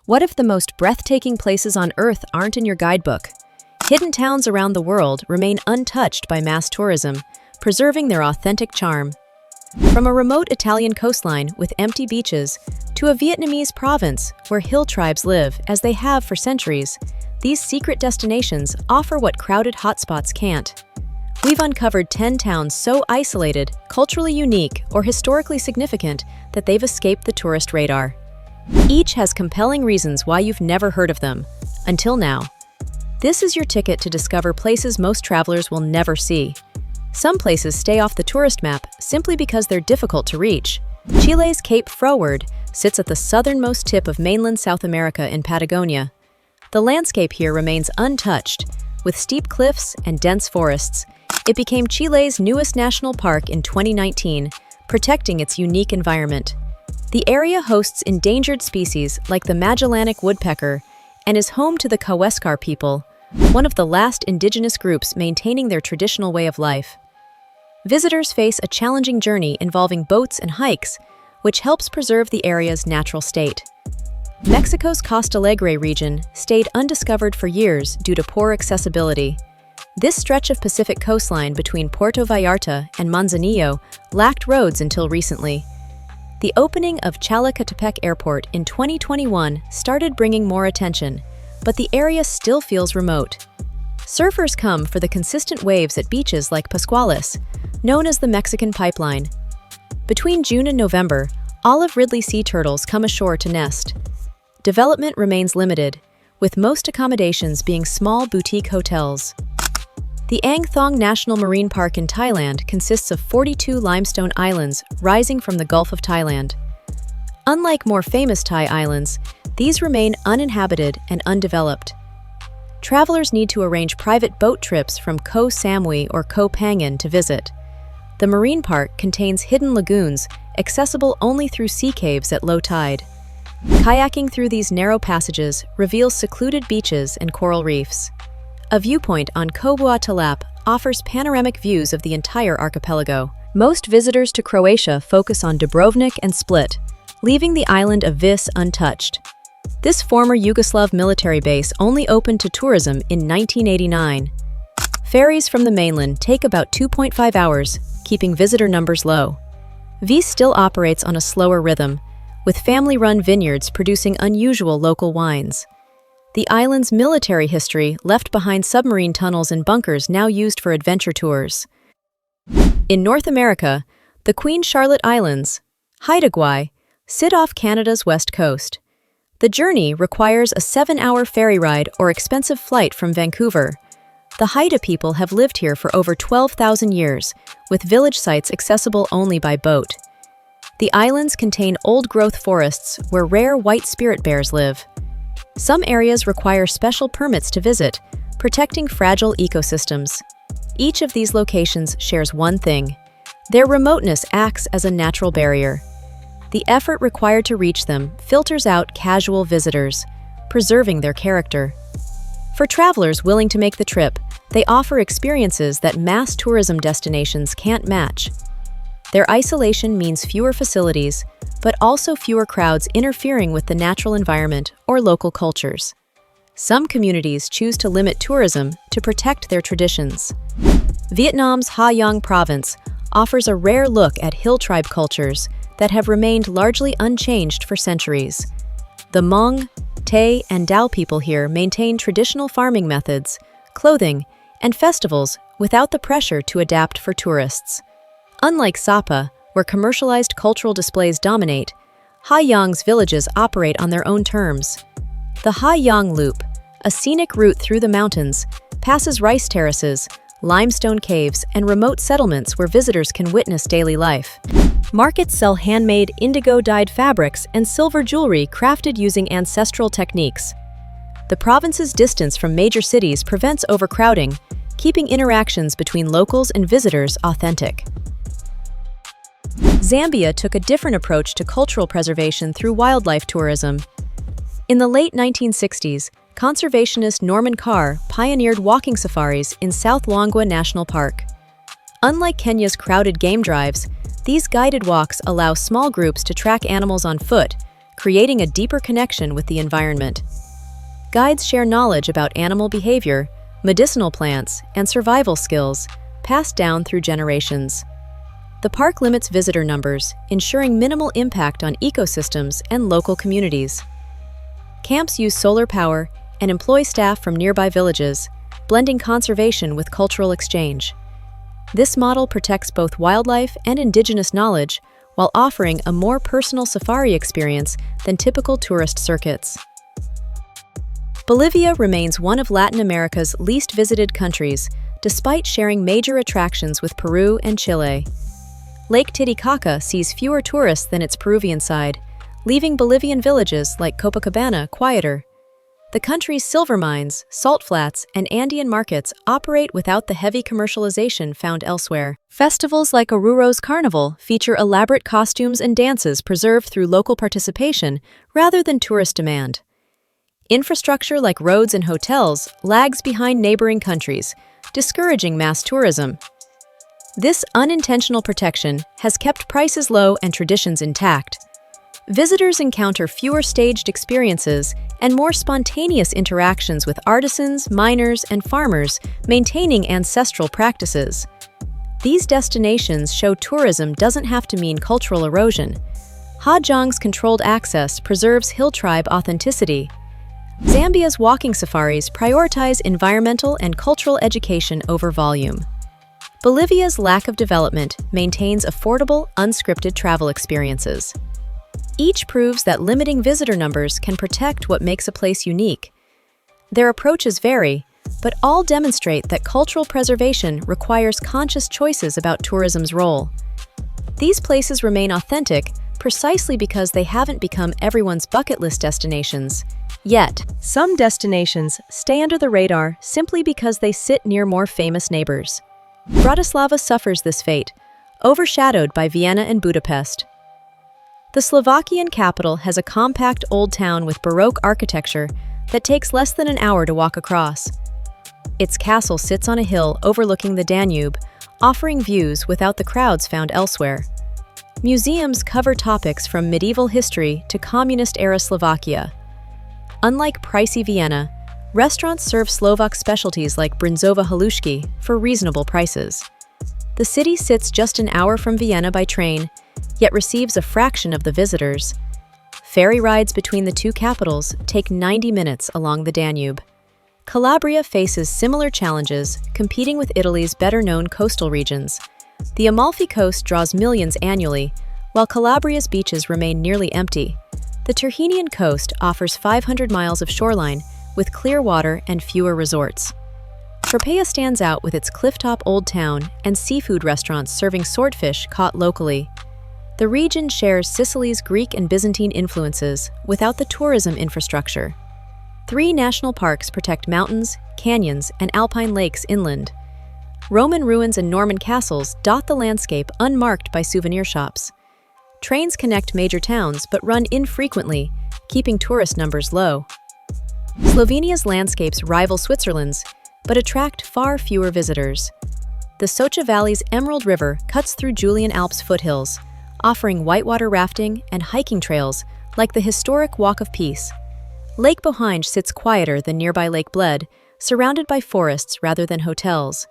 What if the most breathtaking places on Earth aren't in your guidebook? Hidden towns around the world remain untouched by mass tourism, preserving their authentic charm. From a remote Italian coastline with empty beaches to a Vietnamese province where hill tribes live as they have for centuries, these secret destinations offer what crowded hotspots can't. We've uncovered 10 towns so isolated, culturally unique, or historically significant that they've escaped the tourist radar. Each has compelling reasons why you've never heard of them, until now. This is your ticket to discover places most travelers will never see. Some places stay off the tourist map simply because they're difficult to reach. Chile's Cape Froward sits at the southernmost tip of mainland South America in Patagonia. The landscape here remains untouched, with steep cliffs and dense forests. It became Chile's newest national park in 2019, protecting its unique environment. The area hosts endangered species like the Magellanic woodpecker and is home to the Kaweskar people, one of the last indigenous groups maintaining their traditional way of life. Visitors face a challenging journey involving boats and hikes, which helps preserve the area's natural state. Mexico's Costa Alegre region stayed undiscovered for years due to poor accessibility. This stretch of Pacific coastline between Puerto Vallarta and Manzanillo lacked roads until recently. The opening of Chalacatepec Airport in 2021 started bringing more attention, but the area still feels remote. Surfers come for the consistent waves at beaches like Pascuales, known as the Mexican Pipeline. Between June and November, olive ridley sea turtles come ashore to nest. Development remains limited, with most accommodations being small boutique hotels. The Ang Thong National Marine Park in Thailand consists of 42 limestone islands rising from the Gulf of Thailand. Unlike more famous Thai islands, these remain uninhabited and undeveloped. Travelers need to arrange private boat trips from Koh Samui or Koh Phangan to visit. The marine park contains hidden lagoons, accessible only through sea caves at low tide. Kayaking through these narrow passages reveals secluded beaches and coral reefs. A viewpoint on Koh Bua Talap offers panoramic views of the entire archipelago. Most visitors to Croatia focus on Dubrovnik and Split, leaving the island of Vis untouched. This former Yugoslav military base only opened to tourism in 1989. Ferries from the mainland take about 2.5 hours, keeping visitor numbers low. Vis still operates on a slower rhythm, with family-run vineyards producing unusual local wines. The island's military history left behind submarine tunnels and bunkers now used for adventure tours. In North America, the Queen Charlotte Islands, Haida Gwaii, sit off Canada's west coast. The journey requires a 7-hour ferry ride or expensive flight from Vancouver. The Haida people have lived here for over 12,000 years, with village sites accessible only by boat. The islands contain old-growth forests where rare white spirit bears live. Some areas require special permits to visit, protecting fragile ecosystems. Each of these locations shares one thing: their remoteness acts as a natural barrier. The effort required to reach them filters out casual visitors, preserving their character. For travelers willing to make the trip, they offer experiences that mass tourism destinations can't match. Their isolation means fewer facilities, but also fewer crowds interfering with the natural environment or local cultures. Some communities choose to limit tourism to protect their traditions. Vietnam's Ha Giang province offers a rare look at hill tribe cultures that have remained largely unchanged for centuries. The Hmong, Tay, and Dao people here maintain traditional farming methods, clothing, and festivals without the pressure to adapt for tourists. Unlike Sapa, where commercialized cultural displays dominate, Ha Giang's villages operate on their own terms. The Ha Giang Loop, a scenic route through the mountains, passes rice terraces, limestone caves, and remote settlements where visitors can witness daily life. Markets sell handmade indigo-dyed fabrics and silver jewelry crafted using ancestral techniques. The province's distance from major cities prevents overcrowding, keeping interactions between locals and visitors authentic. Zambia took a different approach to cultural preservation through wildlife tourism. In the late 1960s, conservationist Norman Carr pioneered walking safaris in South Luangwa National Park. Unlike Kenya's crowded game drives, these guided walks allow small groups to track animals on foot, creating a deeper connection with the environment. Guides share knowledge about animal behavior, medicinal plants, and survival skills, passed down through generations. The park limits visitor numbers, ensuring minimal impact on ecosystems and local communities. Camps use solar power and employ staff from nearby villages, blending conservation with cultural exchange. This model protects both wildlife and indigenous knowledge while offering a more personal safari experience than typical tourist circuits. Bolivia remains one of Latin America's least visited countries, despite sharing major attractions with Peru and Chile. Lake Titicaca sees fewer tourists than its Peruvian side, leaving Bolivian villages like Copacabana quieter. The country's silver mines, salt flats, and Andean markets operate without the heavy commercialization found elsewhere. Festivals like Oruro's Carnival feature elaborate costumes and dances preserved through local participation rather than tourist demand. Infrastructure like roads and hotels lags behind neighboring countries, discouraging mass tourism. This unintentional protection has kept prices low and traditions intact. Visitors encounter fewer staged experiences and more spontaneous interactions with artisans, miners, and farmers maintaining ancestral practices. These destinations show tourism doesn't have to mean cultural erosion. Hajong's controlled access preserves hill tribe authenticity. Zambia's walking safaris prioritize environmental and cultural education over volume. Bolivia's lack of development maintains affordable, unscripted travel experiences. Each proves that limiting visitor numbers can protect what makes a place unique. Their approaches vary, but all demonstrate that cultural preservation requires conscious choices about tourism's role. These places remain authentic precisely because they haven't become everyone's bucket list destinations. Yet, some destinations stay under the radar simply because they sit near more famous neighbors. Bratislava suffers this fate, overshadowed by Vienna and Budapest. The Slovakian capital has a compact old town with Baroque architecture that takes less than an hour to walk across. Its castle sits on a hill overlooking the Danube, offering views without the crowds found elsewhere. Museums cover topics from medieval history to communist-era Slovakia. Unlike pricey Vienna, restaurants serve Slovak specialties like brinzova halušky for reasonable prices. The city sits just an hour from Vienna by train, yet receives a fraction of the visitors. Ferry rides between the two capitals take 90 minutes along the Danube. Calabria faces similar challenges, competing with Italy's better-known coastal regions. The Amalfi Coast draws millions annually, while Calabria's beaches remain nearly empty. The Tyrrhenian coast offers 500 miles of shoreline, with clear water and fewer resorts. Tropea stands out with its clifftop old town and seafood restaurants serving swordfish caught locally. The region shares Sicily's Greek and Byzantine influences without the tourism infrastructure. 3 national parks protect mountains, canyons, and alpine lakes inland. Roman ruins and Norman castles dot the landscape unmarked by souvenir shops. Trains connect major towns but run infrequently, keeping tourist numbers low. Slovenia's landscapes rival Switzerland's, but attract far fewer visitors. The Socha Valley's Emerald River cuts through Julian Alps foothills, offering whitewater rafting and hiking trails like the historic Walk of Peace. Lake Bohinj sits quieter than nearby Lake Bled, surrounded by forests rather than hotels.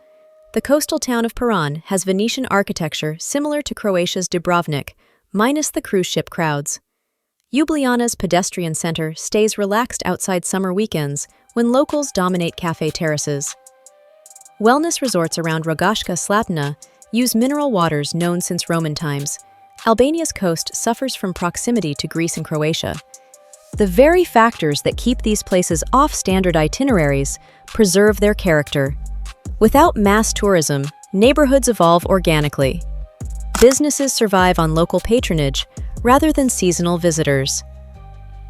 The coastal town of Piran has Venetian architecture similar to Croatia's Dubrovnik, minus the cruise ship crowds. Ljubljana's pedestrian center stays relaxed outside summer weekends when locals dominate cafe terraces. Wellness resorts around Rogaška Slatina use mineral waters known since Roman times. Albania's coast suffers from proximity to Greece and Croatia. The very factors that keep these places off standard itineraries preserve their character. Without mass tourism, neighborhoods evolve organically. Businesses survive on local patronage rather than seasonal visitors.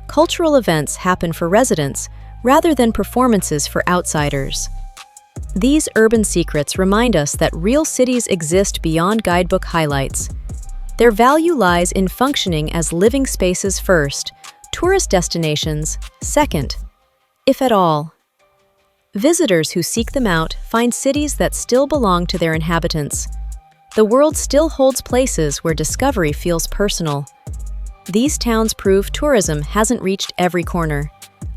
Cultural events happen for residents rather than performances for outsiders. These urban secrets remind us that real cities exist beyond guidebook highlights. Their value lies in functioning as living spaces first, tourist destinations second, if at all. Visitors who seek them out find cities that still belong to their inhabitants. The world still holds places where discovery feels personal. These towns prove tourism hasn't reached every corner,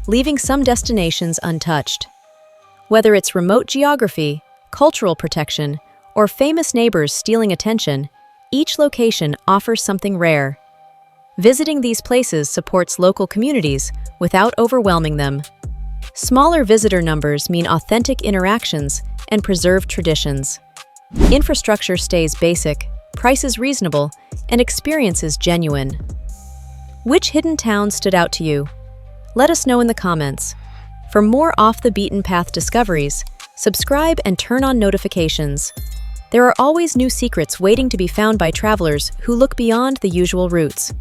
leaving some destinations untouched. Whether it's remote geography, cultural protection, or famous neighbors stealing attention, each location offers something rare. Visiting these places supports local communities without overwhelming them. Smaller visitor numbers mean authentic interactions and preserved traditions. Infrastructure stays basic, prices reasonable, and experiences genuine. Which hidden town stood out to you? Let us know in the comments. For more off-the-beaten-path discoveries, subscribe and turn on notifications. There are always new secrets waiting to be found by travelers who look beyond the usual routes.